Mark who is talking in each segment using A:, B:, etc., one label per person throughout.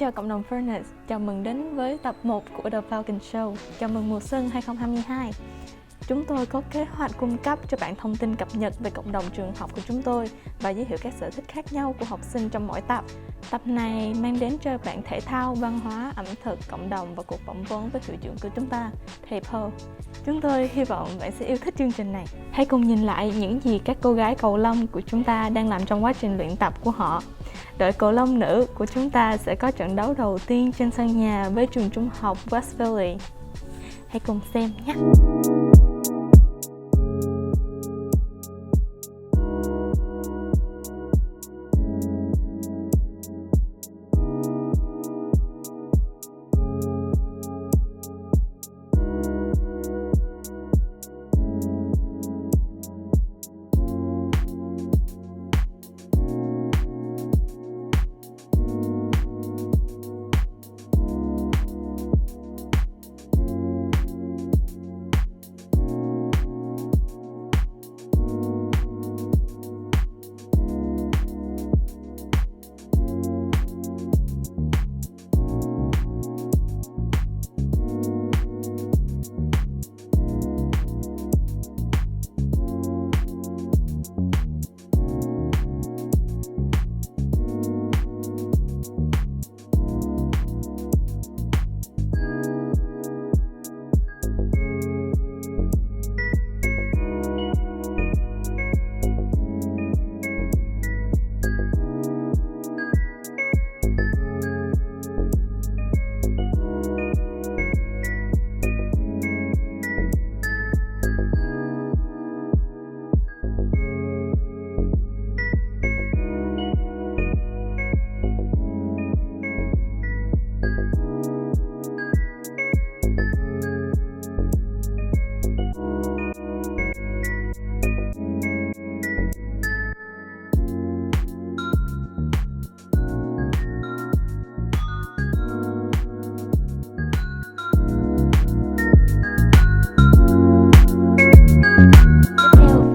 A: chào cộng đồng Furnace, chào mừng đến với tập 1 của The Falcon Show. Chào mừng mùa xuân 2022. Chúng tôi có kế hoạch cung cấp cho bạn thông tin cập nhật về cộng đồng trường học của chúng tôi và giới thiệu các sở thích khác nhau của học sinh trong mỗi tập. Tập này mang đến cho bạn thể thao, văn hóa, ẩm thực, cộng đồng và cuộc phỏng vấn với hiệu trưởng của chúng ta, thầy Paul. Chúng tôi hy vọng bạn sẽ yêu thích chương trình này. Hãy cùng nhìn lại những gì các cô gái cầu lông của chúng ta đang làm trong quá trình luyện tập của họ. Đội cầu lông nữ của chúng ta sẽ có trận đấu đầu tiên trên sân nhà với trường trung học West Valley. Hãy cùng xem nhé!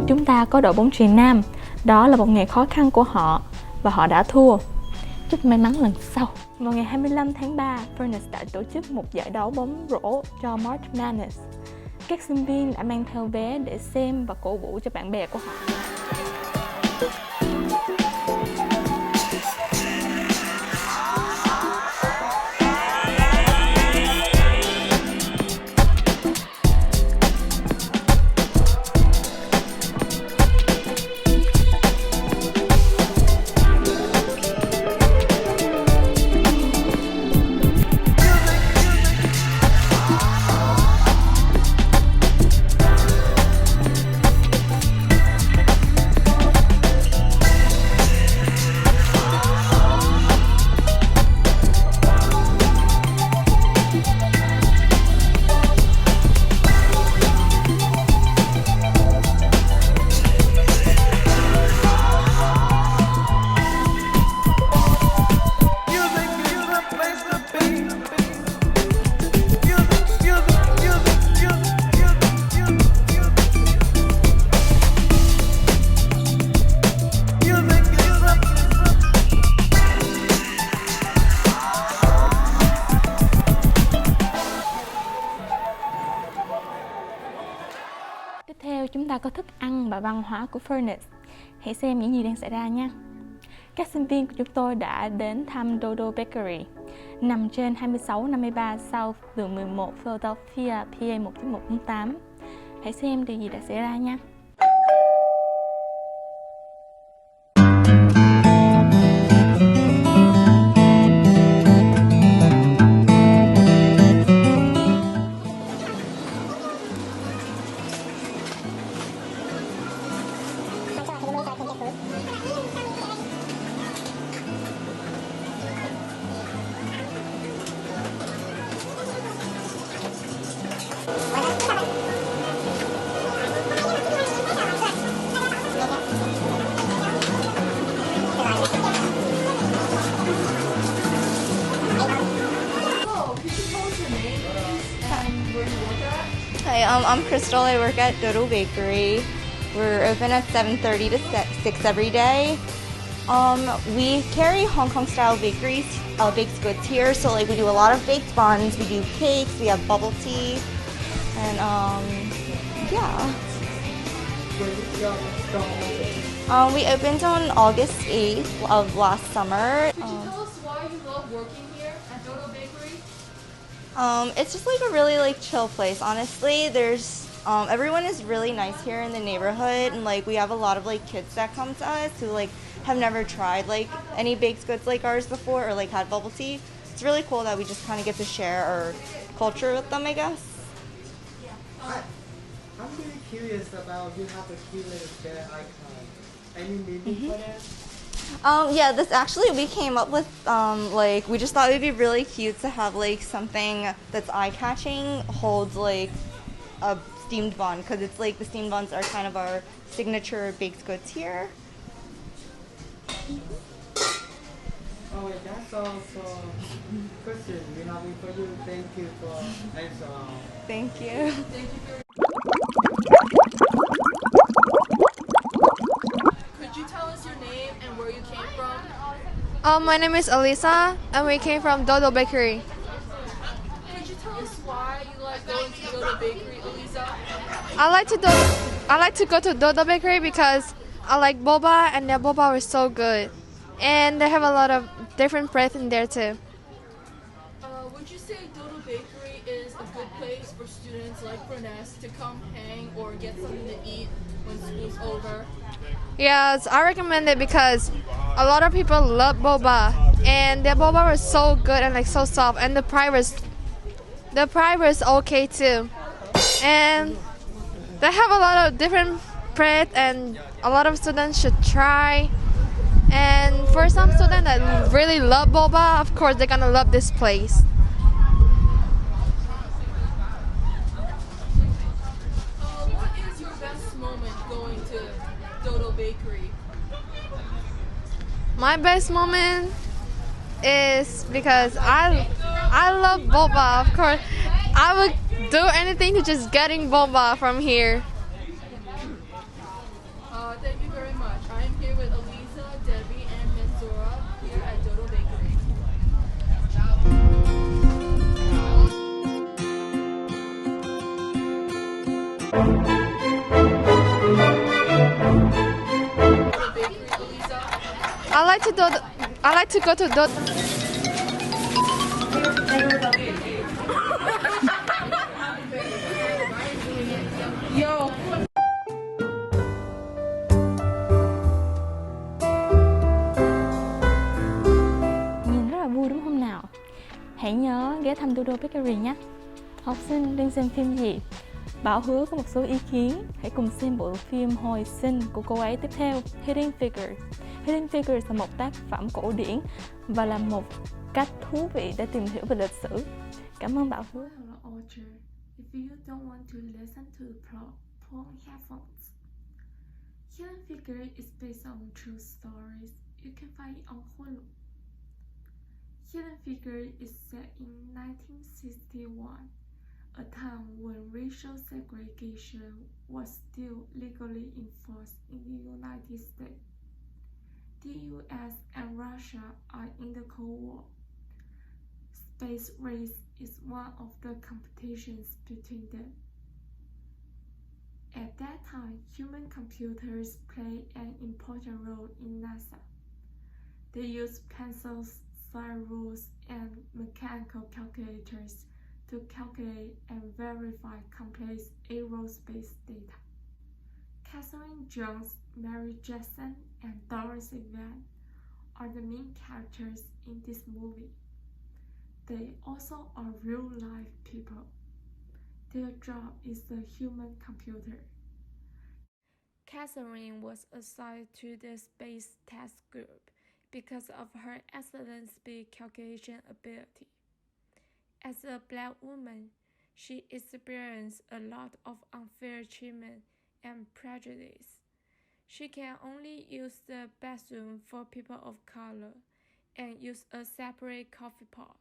A: Chúng ta có đội bóng chuyền nam. Đó là một ngày khó khăn của họ và họ đã thua. Chúc may mắn lần sau. Vào ngày 25 tháng 3, Furnace đã tổ chức một giải đấu bóng rổ cho March Madness. Các sinh viên đã mang theo vé để xem và cổ vũ cho bạn bè của họ. Tiếp theo chúng ta có thức ăn và văn hóa của Furnace. Hãy xem những gì đang xảy ra nha. Các sinh viên của chúng tôi đã đến thăm Dodo Bakery, nằm trên 2653 South đường 11 Philadelphia, PA 19148. Hãy xem điều gì đã xảy ra nha.
B: Hi, I'm Crystal. I work at Dodo Bakery. We're open at 7:30 to 6 every day. We carry Hong Kong style bakeries, baked goods here. So like we do a lot of baked buns, we do cakes, we have bubble tea, and yeah. We opened on August 8th of last summer.
C: Could you tell us why you love working here at Dodo Bakery?
B: It's just like a really like chill place. Honestly, there's everyone is really nice here in the neighborhood, and like we have a lot of like kids that come to us who like have never tried like any baked goods like ours before or like had bubble tea. It's really cool that we just kind of get to share our culture with them, I guess.
D: I'm really curious about you have a cute little bear icon. Any meaning for that?
B: Yeah, this actually we came up with like we just thought it would be really cute to have like something that's eye-catching holds like a steamed bun because it's like the steamed buns are kind of our signature baked goods here.
D: Oh, wait, that's also question we have for you. Thank you for answering.
B: Thank you.
C: Could you tell us your name and where you came from?
E: My name is Elisa, and we came from Dodo Bakery.
C: Could you tell us why you like going to Dodo Bakery, Elisa?
E: I like to go to Dodo Bakery because I like boba, and their boba was so good, and they have a lot of different bread in there too.
C: Would you say Dodo Bakery is a good place for students like Furness to come hang or get something to eat when school's over?
E: Yes, I recommend it because a lot of people love boba, and their boba was so good and like so soft, and the price was okay too, and they have a lot of different bread, and a lot of students should try. And for some students that really love boba, of course they're gonna love this place.
C: What is your best moment going to Dodo Bakery?
E: My best moment is because I love boba. Of course, I would do anything to just getting boba from here.
C: Thank you very much. I am here with Elisa, Debbie, and Menzora here at Dodo Bakery. Dodo Bakery, Elisa.
E: I like to go to Dodo.
A: Nhìn rất là vui đúng không nào? Hãy nhớ ghé thăm Dodo Bakery nhé. Học sinh đang xem phim gì? Bảo hứa có một số ý kiến. Hãy cùng xem bộ phim hồi sinh của cô ấy tiếp theo, Hidden Figures. Hidden Figures là một tác phẩm cổ điển và là một cách thú vị để tìm hiểu về lịch sử. Cảm ơn Bảo hứa.
F: If you don't want to listen to the plot, put on headphones. Hidden Figure is based on true stories. You can find it on Hulu. Hidden Figure is set in 1961, a time when racial segregation was still legally enforced in the United States. The US and Russia are in the Cold War. Space race is one of the competitions between them. At that time, human computers played an important role in NASA. They used pencils, slide rules, and mechanical calculators to calculate and verify complex aerospace data. Catherine Jones, Mary Jackson, and Dorothy Van are the main characters in this movie. They also are real-life people. Their job is the human computer. Catherine was assigned to the Space Task Group because of her excellent speed calculation ability. As a black woman, she experienced a lot of unfair treatment and prejudice. She can only use the bathroom for people of color and use a separate coffee pot.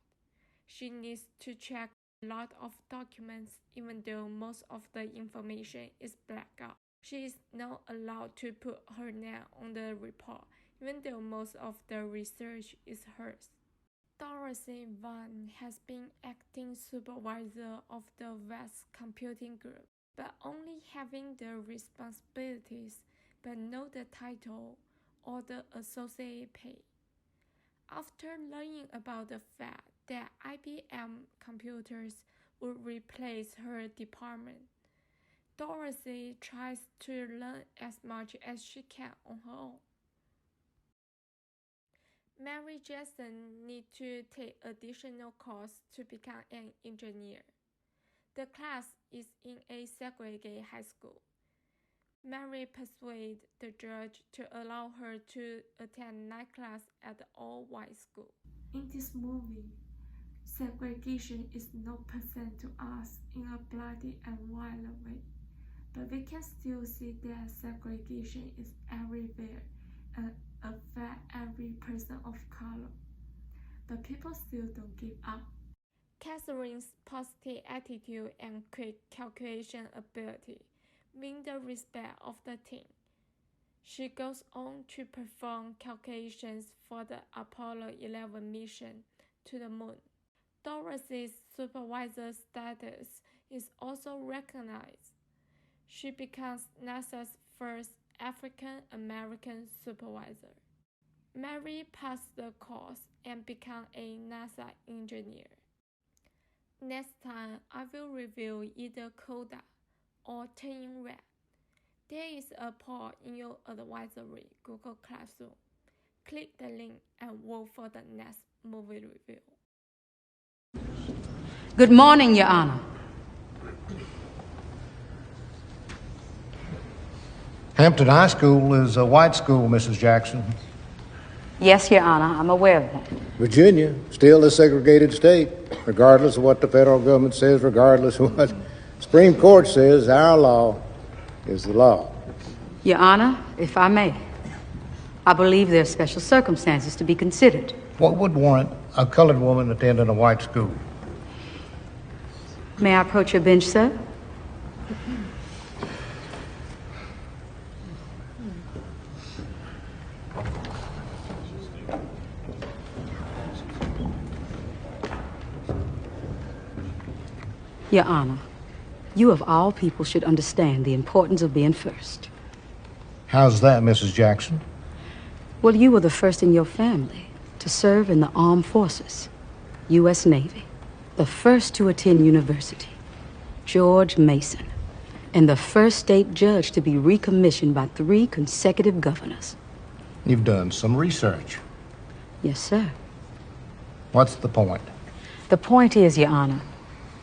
F: She needs to check a lot of documents even though most of the information is blacked out. She is not allowed to put her name on the report even though most of the research is hers. Dorothy Vaughan has been acting supervisor of the vast computing group, but only having the responsibilities, but not the title or the associated pay. After learning about the fact that IBM computers would replace her department, Dorothy tries to learn as much as she can on her own. Mary Jackson needs to take additional courses to become an engineer. The class is in a segregated high school. Mary persuades the judge to allow her to attend night class at the all-white school. In this movie, segregation is not present to us in a bloody and violent way, but we can still see that segregation is everywhere and affects every person of color. But people still don't give up. Catherine's positive attitude and quick calculation ability win the respect of the team. She goes on to perform calculations for the Apollo 11 mission to the moon. Dorothy's supervisor status is also recognized. She becomes NASA's first African-American supervisor. Mary passed the course and becomes a NASA engineer. Next time, I will review either Coda or Turning Red. There is a poll in your advisory Google Classroom. Click the link and vote for the next movie review.
G: Good morning, Your Honor.
H: Hampton High School is a white school, Mrs. Jackson.
G: Yes, Your Honor, I'm aware of that.
H: Virginia, still a segregated state, regardless of what the federal government says, regardless of what the Supreme Court says, our law is the law.
G: Your Honor, if I may, I believe there are special circumstances to be considered.
H: What would warrant a colored woman attending a white school?
G: May I approach your bench, sir? Your Honor, you of all people should understand the importance of being first.
H: How's that, Mrs. Jackson?
G: Well, you were the first in your family to serve in the armed forces, U.S. Navy, the first to attend university, George Mason, and the first state judge to be recommissioned by 3 consecutive governors.
H: You've done some research.
G: Yes, sir.
H: What's the point?
G: The point is, Your Honor,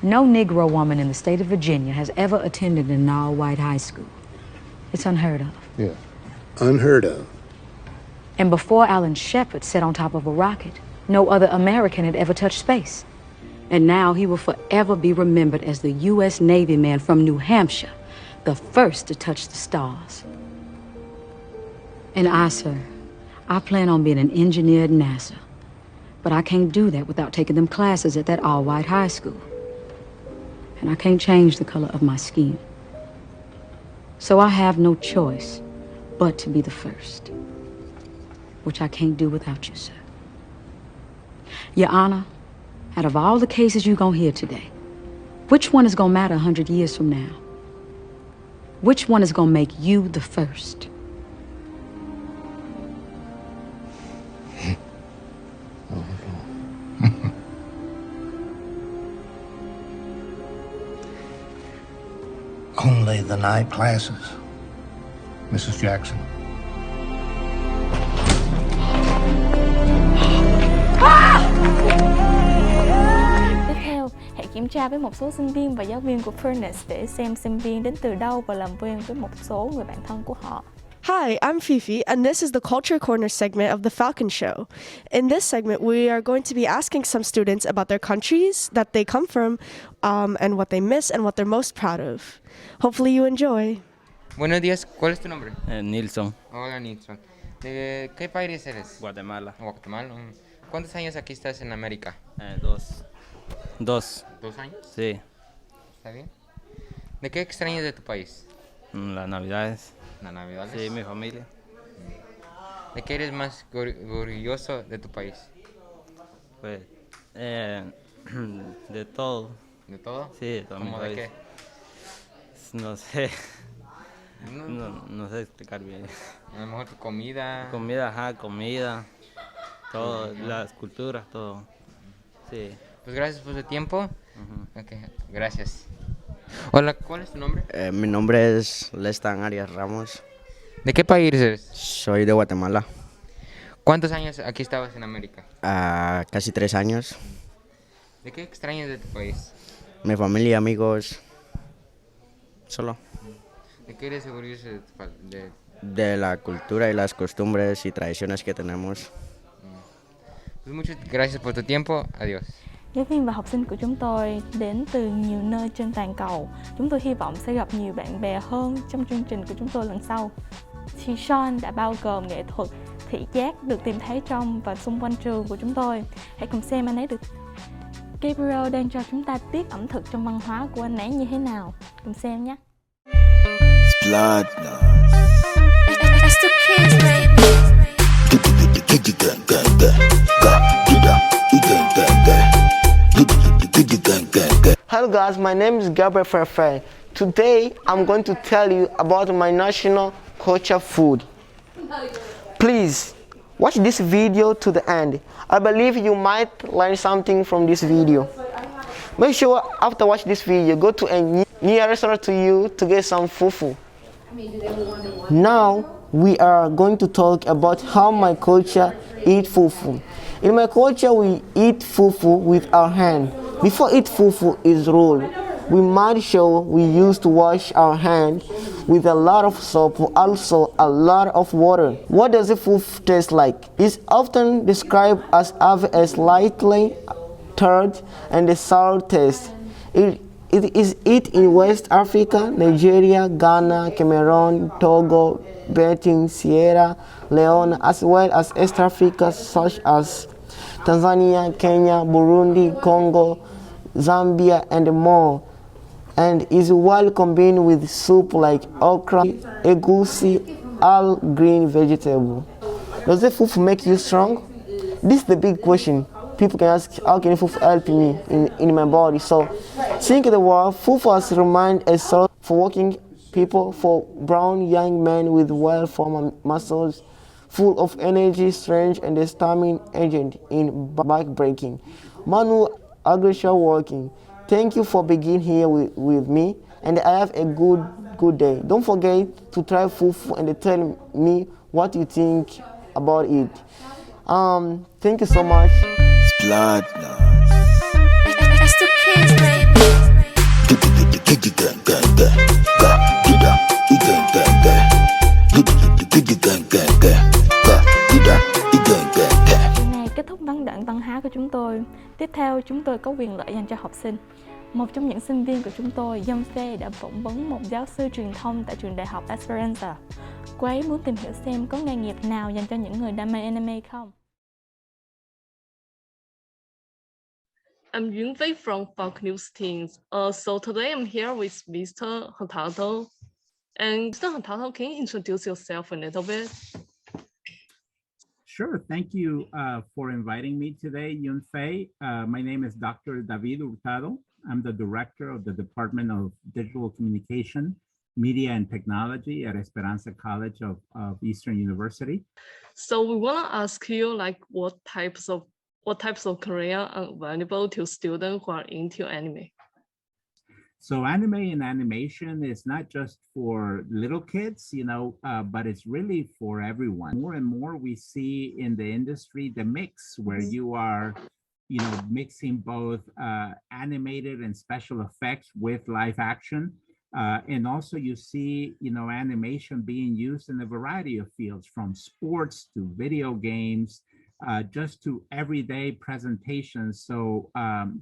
G: no Negro woman in the state of Virginia has ever attended an all-white high school. It's unheard of.
H: Yeah, unheard of.
G: And before Alan Shepard sat on top of a rocket, no other American had ever touched space. And now he will forever be remembered as the U.S. Navy man from New Hampshire, the first to touch the stars. And I, sir, I plan on being an engineer at NASA. But I can't do that without taking them classes at that all-white high school. And I can't change the color of my skin. So I have no choice but to be the first, which I can't do without you, sir. Your Honor, out of all the cases you're gonna hear today, which one is gonna matter 100 years from now? Which one is gonna make you the first?
H: Only the night classes, Mrs. Jackson.
A: Tiếp theo, hãy kiểm tra với một số sinh viên và giáo viên của Furnace để xem sinh viên đến từ đâu và làm quen với một số người bạn thân của họ.
I: Hi, I'm Fifi, and this is the Culture Corner segment of The Falcon Show. In this segment, we are going to be asking some students about their countries that they come from, and what they miss and what they're most proud of. Hopefully you enjoy.
J: Buenos días, ¿cuál es tu nombre?
K: Nilson,
J: Hola, Nilson. ¿De qué país eres?
K: Guatemala.
J: Guatemala. ¿Cuántos años aquí estás en América?
K: 2. 2.
J: ¿2 años?
K: Sí.
J: ¿Está bien? ¿De qué extrañas de tu país?
K: Las navidades.
J: ¿La Navidad?
K: Sí, mi familia.
J: ¿De qué eres más orgulloso de tu país?
K: Pues, de todo.
J: ¿De todo?
K: Sí, de todo mi
J: ¿Cómo de
K: país.
J: qué?
K: No sé,
J: No,
K: no sé explicar bien.
J: a lo mejor tu comida.
K: Comida, ajá, comida, todo,
J: Sí, ¿no?
K: las culturas, todo. Sí.
J: Pues gracias por tu tiempo.
K: Ujú.
J: Ok, gracias. Hola, ¿cuál es tu nombre?
L: Mi nombre es Lestan Arias Ramos.
J: ¿De qué país eres?
L: Soy de Guatemala.
J: ¿Cuántos años aquí estabas en América?
L: Casi 3 años.
J: ¿De qué extrañas de tu país?
L: Mi familia, amigos. Solo.
J: ¿De qué eres orgulloso de tu país?
L: De la cultura y las costumbres y tradiciones que tenemos.
J: Pues muchas gracias por tu tiempo. Adiós.
A: Giáo viên và học sinh của chúng tôi đến từ nhiều nơi trên toàn cầu. Chúng tôi hy vọng sẽ gặp nhiều bạn bè hơn trong chương trình của chúng tôi lần sau. Thì Sean đã bao gồm nghệ thuật thị giác được tìm thấy trong và xung quanh trường của chúng tôi. Hãy cùng xem anh ấy được. Gabriel đang cho chúng ta tiết ẩm thực trong văn hóa của anh ấy như thế nào. Cùng xem nhé.
M: Blood.
N: It's the kids, baby.
O: Hello guys, my name is Gabriel Ferfer. Today I'm going to tell you about my national culture food. Please watch this video to the end. I believe you might learn something from this video. Make sure after watch this video, go to a near restaurant to you to get some fufu. Now we are going to talk about how my culture eat fufu. In my culture, we eat fufu with our hand. Before eat fufu is rolled, we made sure we used to wash our hand with a lot of soap, also a lot of water. What does the fufu taste like? It's often described as having a slightly tart and a sour taste. It is eaten in West Africa, Nigeria, Ghana, Cameroon, Togo, Benin, Sierra Leone, as well as East Africa such as Tanzania, Kenya, Burundi, Congo, Zambia, and more, and is well combined with soup like okra, egusi, all green vegetable. Does the fufu make you strong? This is the big question. People can ask, how can fufu help me in my body? So think the word fufu has remained a source for working people, for brown young men with well-formed muscles, full of energy, strength, and a stamina agent in back-breaking. Manual agriculture working. Thank you for being here with me, and I have a good day. Don't forget to try fufu and tell me what you think about it. Thank you so much.
M: Blood.
N: It's the kids, baby.
A: Điều này kết thúc vấn đoạn văn hóa của chúng tôi. Tiếp theo, chúng tôi có quyền lợi dành cho học sinh. Một trong những sinh viên của chúng tôi, Yong Fei, đã phỏng vấn một giáo sư truyền thông tại trường đại học Esperanza. Cô ấy muốn tìm hiểu xem có nghề nghiệp nào dành cho những người đam mê anime không.
P: I'm Yun Fei from Falcon News Teams. So today I'm here with Mr. Hantato. And Mr. Hantato, can you introduce yourself a little bit?
Q: Sure. Thank you for inviting me today, Yun Fei. My name is Dr. David Hurtado. I'm the director of the Department of Digital Communication, Media and Technology at Esperanza College of Eastern University.
P: So we want to ask you, like, what types of career are available to students who are into anime?
Q: So anime and animation is not just for little kids, but it's really for everyone. More and more we see in the industry the mix where you are, mixing both animated and special effects with live action. And also you see, animation being used in a variety of fields, from sports to video games, just to everyday presentations. So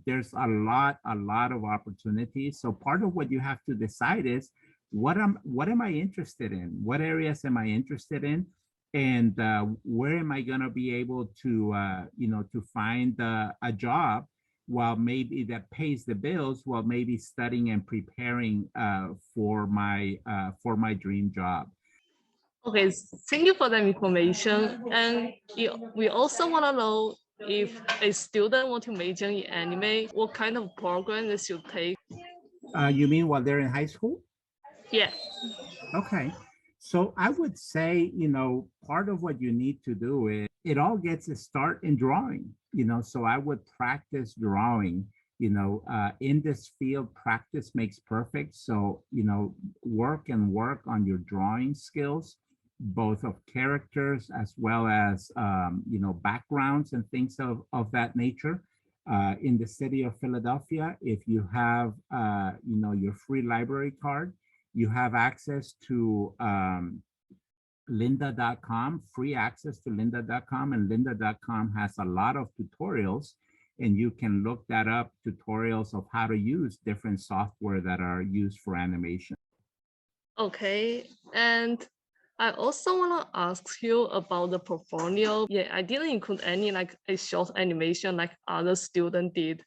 Q: there's a lot of opportunities. So part of what you have to decide is, what am I interested in? What areas am I interested in? And where am I going to be able to, to find a job while maybe that pays the bills, while maybe studying and preparing for my dream job.
P: Okay, thank you for that information. And we also want to know if a student want to major in anime, what kind of program they should take.
Q: You mean while they're in high school?
P: Yeah.
Q: Okay. So I would say, part of what you need to do is it all gets a start in drawing, so I would practice drawing, in this field, practice makes perfect. So, work on your drawing skills, both of characters as well as, backgrounds and things of that nature. In the city of Philadelphia, if you have, your free library card, you have access to lynda.com, free access to lynda.com, and lynda.com has a lot of tutorials, and you can look that up, tutorials of how to use different software that are used for animation.
P: Okay, and I also want to ask you about the portfolio. Yeah, I didn't include any like a short animation like other students did.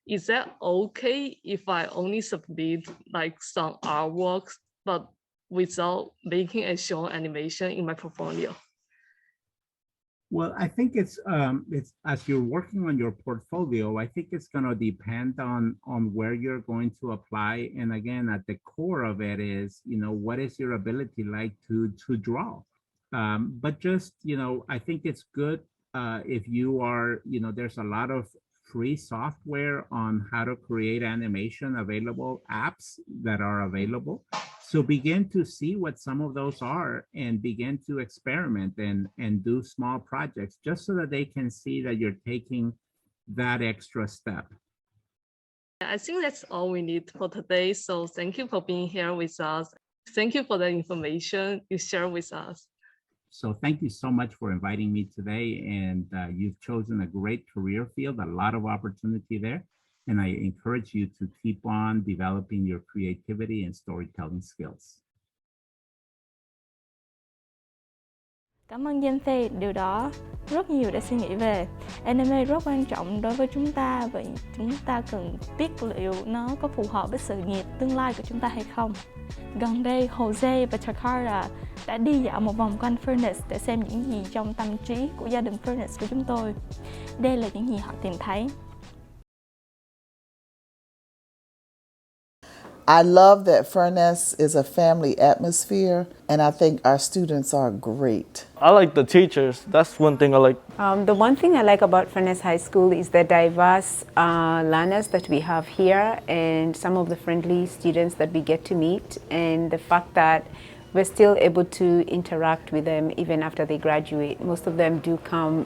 P: Is that okay if I only submit like some artworks, but without making a short animation in my portfolio?
Q: Well, I think it's as you're working on your portfolio, I think it's going to depend on where you're going to apply. And again, at the core of it is, what is your ability like to draw? But just, I think it's good if you are, there's a lot of free software on how to create animation available, apps that are available. So begin to see what some of those are and begin to experiment and do small projects just so that they can see that you're taking that extra step.
P: I think that's all we need for today. So thank you for being here with us. Thank you for the information you share with us.
Q: So thank you so much for inviting me today. And you've chosen a great career field, a lot of opportunity there. And I encourage you to keep on developing your creativity and storytelling skills.
A: Cảm ơn Jenphe, điều đó rất nhiều để suy nghĩ về. Anime rất quan trọng đối với chúng ta, vậy chúng ta cần biết liệu nó có phù hợp với sự nghiệp tương lai của chúng ta hay không. Gần đây, Jose và Takara đã đi dạo một vòng quanh Furnace để xem những gì trong tâm trí của gia đình Furnace của chúng tôi. Đây là những gì họ tìm thấy.
R: I love that Furnace is a family atmosphere, and I think our students are great.
S: I like the teachers. That's one thing I like.
T: The one thing I like about Furnace High School is the diverse learners that we have here and some of the friendly students that we get to meet, and the fact that we're still able to interact with them even after they graduate. Most of them do come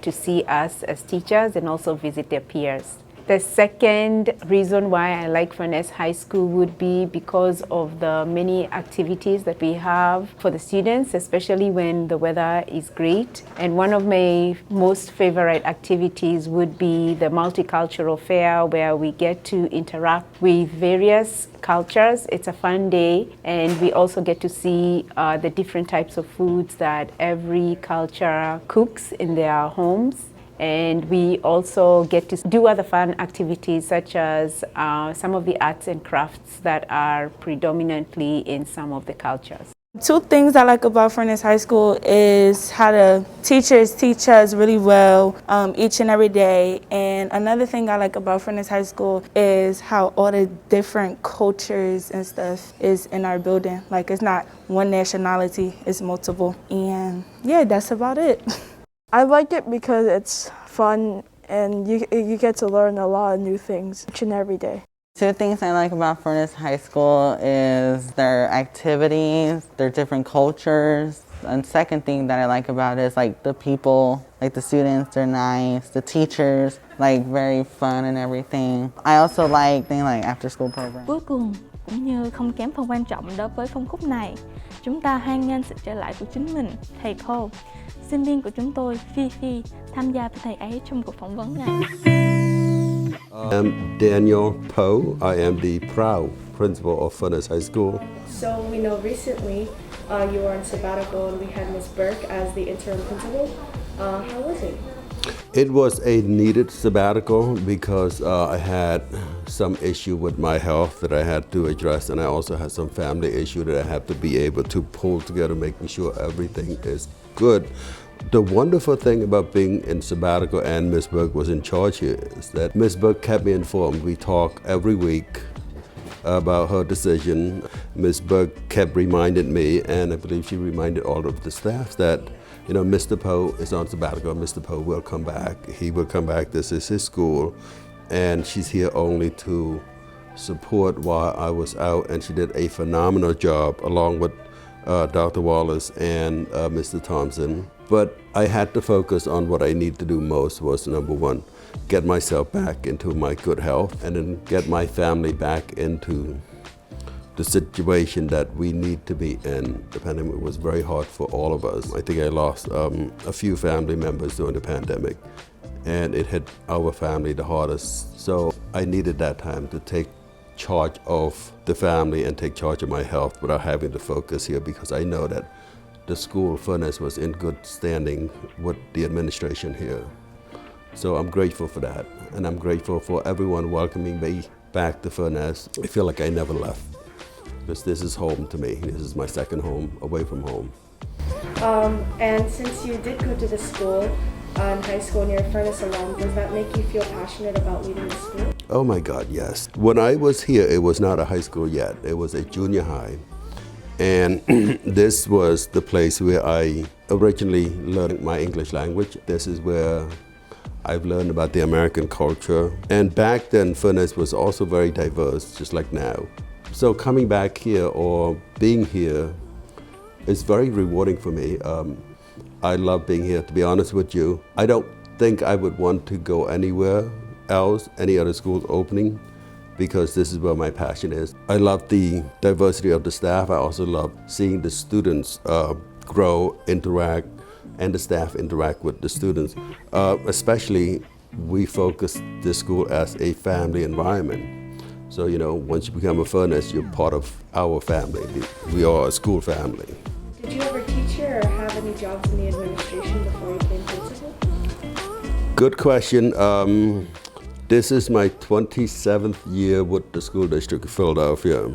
T: to see us as teachers and also visit their peers. The second reason why I like Furnace High School would be because of the many activities that we have for the students, especially when the weather is great. And one of my most favorite activities would be the multicultural fair, where we get to interact with various cultures. It's a fun day, and we also get to see the different types of foods that every culture cooks in their homes. And we also get to do other fun activities such as some of the arts and crafts that are predominantly in some of the cultures.
U: Two things I like about Furnace High School is how the teachers teach us really well each and every day. And another thing I like about Furnace High School is how all the different cultures and stuff is in our building. Like, it's not one nationality, it's multiple. And yeah, that's about it.
V: I like it because it's fun and you get to learn a lot of new things each and every day.
W: Two things I like about Furnace High School is their activities, their different cultures. And second thing that I like about it is like the people, like the students, they're nice, the teachers, like very fun and everything. I also like things like after school programs.
A: Cuối cùng, cũng như không kém phần quan trọng đối với phân khúc này, chúng ta hoan nghênh sự trở lại của chính mình, thầy cô. Sinh viên của chúng tôi, Phi, tham gia với thầy ấy trong cuộc phỏng vấn này.
X: I'm Daniel Poe. I am the proud principal of Furnace High School.
I: So we know recently you were on sabbatical and we had Ms. Burke as the interim principal. How was it?
X: It was a needed sabbatical because I had some issue with my health that I had to address, and I also had some family issue that I have to be able to pull together, making sure everything is good. The wonderful thing about being in sabbatical and Ms. Berg was in charge here is that Ms. Berg kept me informed. We talk every week about her decision. Ms. Berg kept reminding me, and I believe she reminded all of the staff that, you know, Mr. Poe is on sabbatical. Mr. Poe will come back. He will come back. This is his school, and she's here only to support while I was out. And she did a phenomenal job along with Dr. Wallace and Mr. Thompson. But I had to focus on what I need to do most was, number one, get myself back into my good health, and then get my family back into the situation that we need to be in. The pandemic was very hard for all of us. I think I lost a few family members during the pandemic, and it hit our family the hardest. So I needed that time to take charge of the family and take charge of my health without having to focus here, because I know that the school, Furnace, was in good standing with the administration here. So I'm grateful for that, and I'm grateful for everyone welcoming me back to Furnace. I feel like I never left, because this is home to me. This is my second home, away from home.
I: And since you did go to the school, in high school, and you're a Furnace alum, does that make you feel passionate about leaving the school?
X: Oh my God, yes. When I was here, it was not a high school yet. It was a junior high. And this was the place where I originally learned my English language. This is where I've learned about the American culture. And back then, Furnace was also very diverse, just like now. So coming back here or being here is very rewarding for me. I love being here, to be honest with you. I don't think I would want to go anywhere else, any other schools opening, because this is where my passion is. I love the diversity of the staff. I also love seeing the students grow, interact, and the staff interact with the students. Especially, we focus this school as a family environment. So, you know, once you become a Furnace, you're part of our family. We are a school family.
I: Did you ever teach here or have any jobs in the administration before you became principal?
X: Good question. This is my 27th year with the School District of Philadelphia.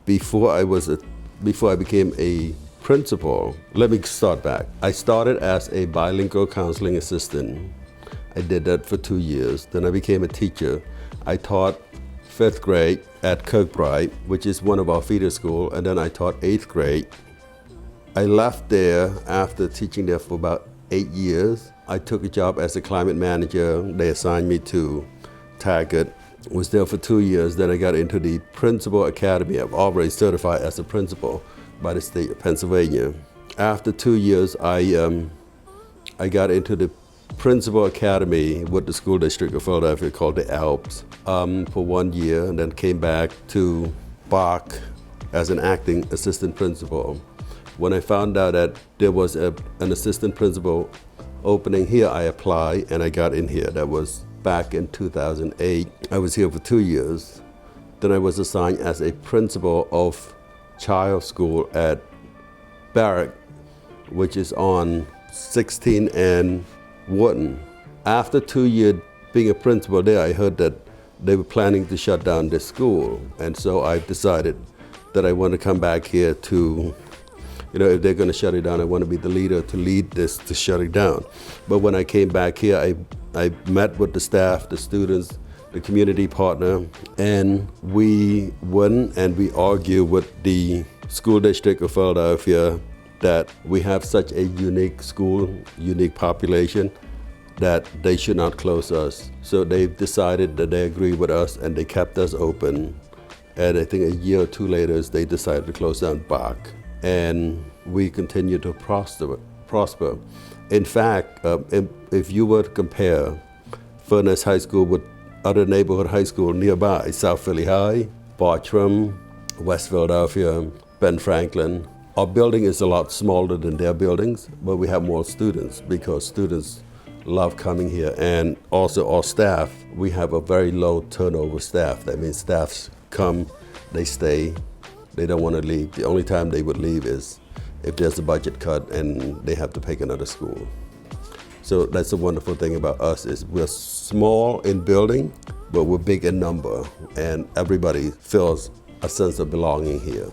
X: Before I became a principal, let me start back. I started as a bilingual counseling assistant. I did that for 2 years. Then I became a teacher. I taught 5th grade at Kirkbride, which is one of our feeder schools, and then I taught 8th grade. I left there after teaching there for about 8 years. I took a job as a climate manager. They assigned me to Taggart. Was there for 2 years. Then I got into the Principal Academy. I'm already certified as a principal by the state of Pennsylvania. After 2 years, I got into the Principal Academy with the School District of Philadelphia called the Alps for 1 year, and then came back to Bach as an acting assistant principal. When I found out that there was an assistant principal opening here, I applied and I got in here. That was back in 2008. I was here for 2 years. Then I was assigned as a principal of child school at Barrack, which is on 16 and Wharton. After 2 years being a principal there, I heard that they were planning to shut down this school. And so I decided that I want to come back here to, you know, if they're going to shut it down, I want to be the leader to lead this, to shut it down. But when I came back here, I met with the staff, the students, the community partner, and we went and we argued with the School District of Philadelphia that we have such a unique school, unique population, that they should not close us. So they've decided that they agree with us and they kept us open. And I think a year or two later, they decided to close down Bach. And we continue to prosper. In fact, if you were to compare Furnace High School with other neighborhood high school nearby, South Philly High, Bartram, West Philadelphia, Ben Franklin, our building is a lot smaller than their buildings, but we have more students because students love coming here. And also our staff, we have a very low turnover staff. That means staffs come, they stay, they don't want to leave. The only time they would leave is if there's a budget cut and they have to pick another school. So that's the wonderful thing about us is we're small in building, but we're big in number, and everybody feels a sense of belonging here.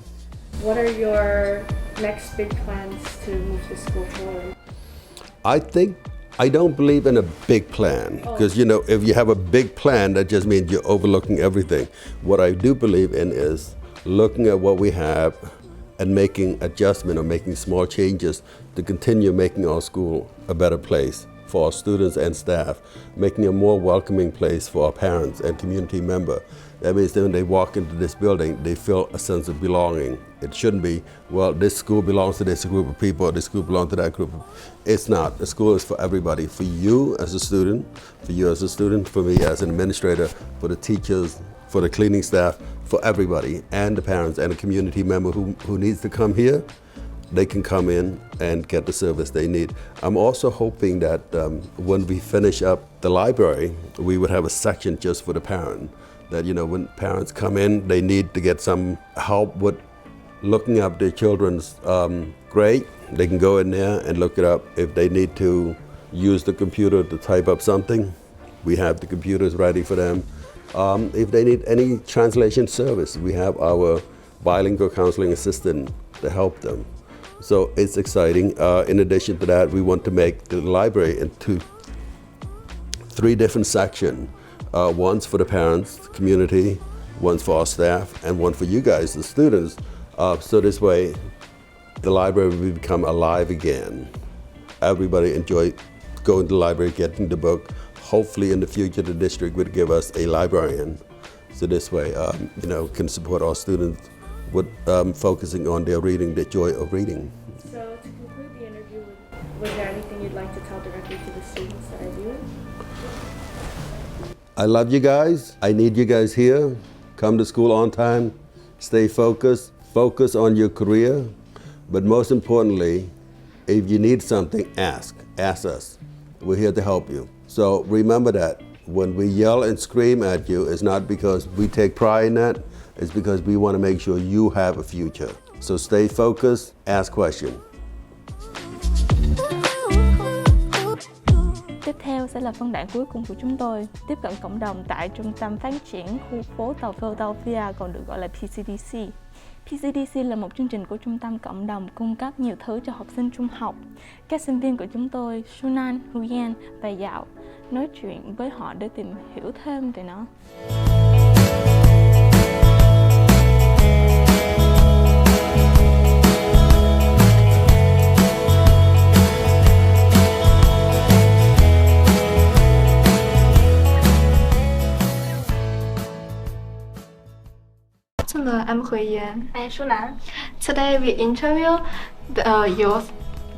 A: What are your next big plans to move the school forward?
X: I don't believe in a big plan, because if you have a big plan, that just means you're overlooking everything. What I do believe in is looking at what we have and making adjustment or making small changes to continue making our school a better place for our students and staff, making a more welcoming place for our parents and community members. That means that when they walk into this building, they feel a sense of belonging. It shouldn't be, well, this school belongs to this group of people, or this school belongs to that group. It's not. The school is for everybody. For you as a student, for me as an administrator, for the teachers, for the cleaning staff, for everybody, and the parents and the community member who needs to come here, they can come in and get the service they need. I'm also hoping that when we finish up the library, we would have a section just for the parent. That when parents come in, they need to get some help with looking up their children's grade. They can go in there and look it up. If they need to use the computer to type up something, we have the computers ready for them. If they need any translation service, we have our bilingual counseling assistant to help them. So it's exciting. In addition to that, we want to make the library into 3 different sections. One's for the parents, the community, one's for our staff, and one for you guys, the students. So this way, the library will become alive again. Everybody enjoy going to the library, getting the book. Hopefully in the future, the district would give us a librarian. So this way, can support our students with focusing on their reading, the joy of reading.
A: So to conclude the interview, was there anything you'd like to tell directly to the students that are viewing?
X: I love you guys. I need you guys here. Come to school on time. Stay focused. Focus on your career. But most importantly, if you need something, ask. Ask us. We're here to help you. So remember that when we yell and scream at you, it's not because we take pride in that. It's because we want to make sure you have a future. So stay focused. Ask questions.
A: Tiếp theo sẽ là phân đoạn cuối cùng của chúng tôi, tiếp cận cộng đồng tại Trung tâm Phát triển Khu phố Tàu Philadelphia, còn được gọi là PCDC. PCDC là một chương trình của Trung tâm Cộng đồng cung cấp nhiều thứ cho học sinh trung học. Các sinh viên của chúng tôi, Sunan, Huyen và Dạo, nói chuyện với họ để tìm hiểu thêm về nó.
B: Hello, I'm Huiyan.
A: I'm Shunan.
B: Today we interview the youth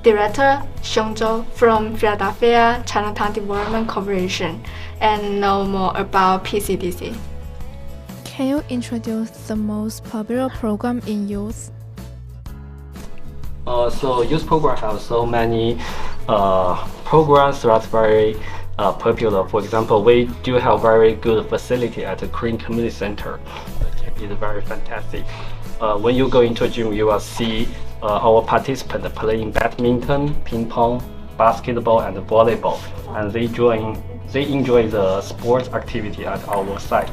B: director Xiong Zhou from Philadelphia Chinatown Development Corporation and know more about PCDC.
C: Can you introduce the most popular program in youth?
D: So youth program have so many programs that's very popular. For example, we do have very good facility at the Korean Community Center. It's very fantastic. When you go into a gym, you will see our participants playing badminton, ping pong, basketball, and volleyball, and they enjoy the sports activity at our site.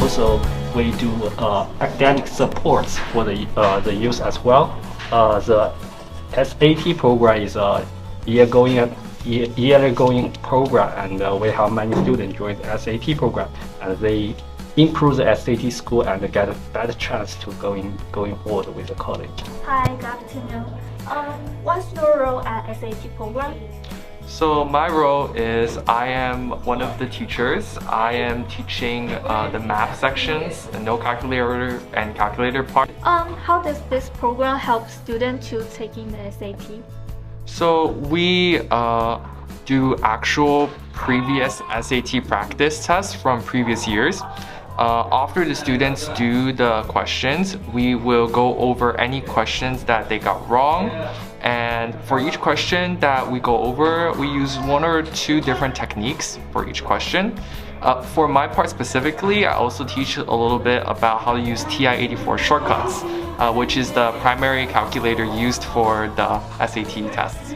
D: Also, we do academic supports for the youth as well. The SAT program is a yearly going program, and we have many students join the SAT program, and they improve the SAT score and get a better chance to going forward with the college.
A: Hi, good afternoon. What's your role at SAT program?
E: So my role is I am one of the teachers. I am teaching the math sections, the no calculator and calculator part.
A: How does this program help students to taking the SAT?
E: So we do actual previous SAT practice tests from previous years, After the students do the questions, we will go over any questions that they got wrong. And for each question that we go over, we use 1 or 2 different techniques for each question. For my part specifically, I also teach a little bit about how to use TI-84 shortcuts, which is the primary calculator used for the SAT tests.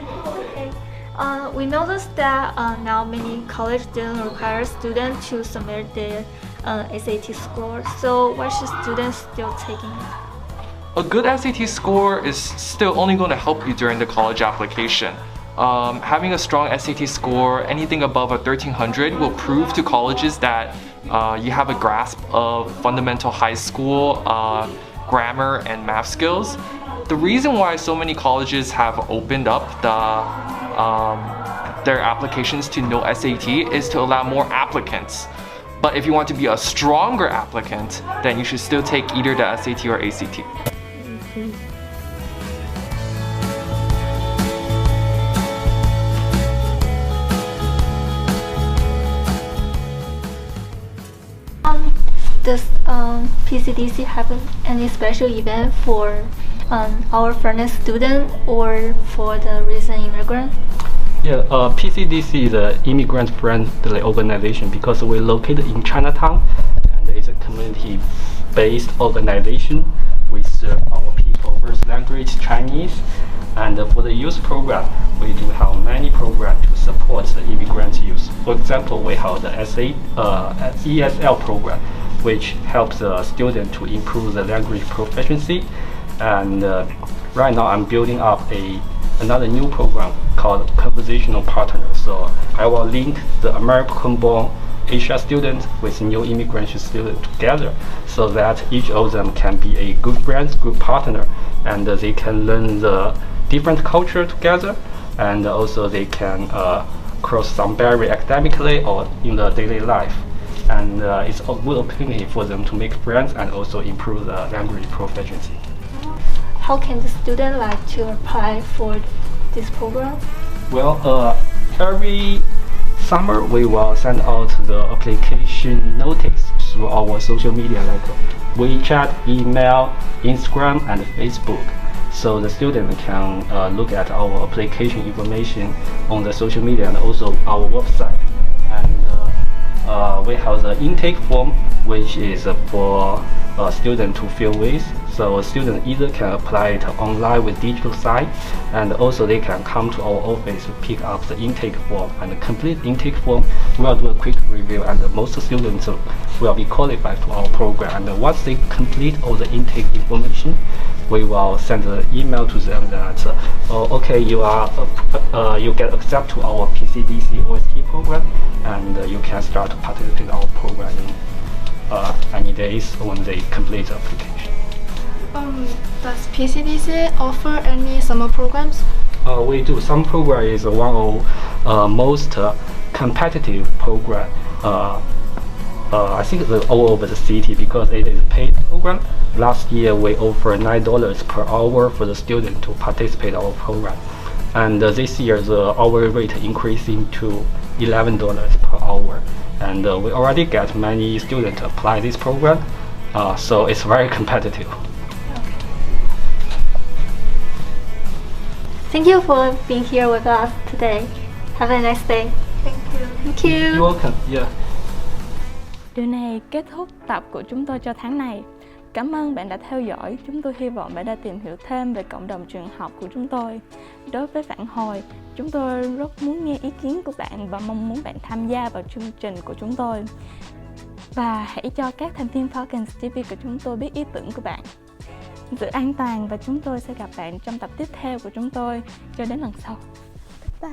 B: We noticed that now many college students require students to submit their SAT score. So why should students still taking it?
E: A good SAT score is still only going to help you during the college application. Having a strong SAT score, anything above a 1300, will prove to colleges that you have a grasp of fundamental high school grammar and math skills. The reason why so many colleges have opened up their applications to no SAT is to allow more applicants. But if you want to be a stronger applicant, then you should still take either the SAT or ACT.
B: Does PCDC have any special event for our foreign student or for the recent immigrant?
D: Yeah, PCDC is an immigrant-friendly organization because we're located in Chinatown, and it's a community-based organization. We serve our people first language Chinese, and for the youth program, we do have many programs to support the immigrant youth. For example, we have the ESL program, which helps the student to improve the language proficiency. And right now, I'm building up another new program called Conversational Partner. So I will link the American-born Asia students with new immigration students together, so that each of them can be a good friend, good partner, and they can learn the different culture together, and also they can cross some barrier academically or in the daily life. And it's a good opportunity for them to make friends and also improve the language proficiency.
B: How can the student like to apply for this program?
D: Well, every summer we will send out the application notice through our social media like WeChat, email, Instagram, and Facebook. So the student can look at our application information on the social media and also our website. And we have the intake form, which is for students to fill with. So students either can apply it online with digital site, and also they can come to our office to pick up the intake form. And the complete intake form, we'll do a quick review, and most students will be qualified for our program. And once they complete all the intake information, we will send an email to them that, okay, you get accepted to our PCDC OST program, and you can start to participate in our program in any days when they complete the application.
B: Does PCDC offer any summer programs?
D: We do. Some program is one of most competitive program. I think it's all over the city because it is a paid program. Last year we offered $9 per hour for the student to participate in our program, and this year the hourly rate increasing to $11 per hour. And we already get many students apply this program, so it's very competitive.
B: Thank you for being here with us today. Have a nice day. Thank you. Thank you.
D: You're welcome. Yeah.
A: Điều này kết thúc tập của chúng tôi cho tháng này. Cảm ơn bạn đã theo dõi. Chúng tôi hy vọng bạn đã tìm hiểu thêm về cộng đồng trường học của chúng tôi. Đối với phản hồi, chúng tôi rất muốn nghe ý kiến của bạn và mong muốn bạn tham gia vào chương trình của chúng tôi. Và hãy cho các thành viên Falcons TV của chúng tôi biết ý tưởng của bạn. Giữ an toàn và chúng tôi sẽ gặp bạn trong tập tiếp theo của chúng tôi. Cho đến lần sau.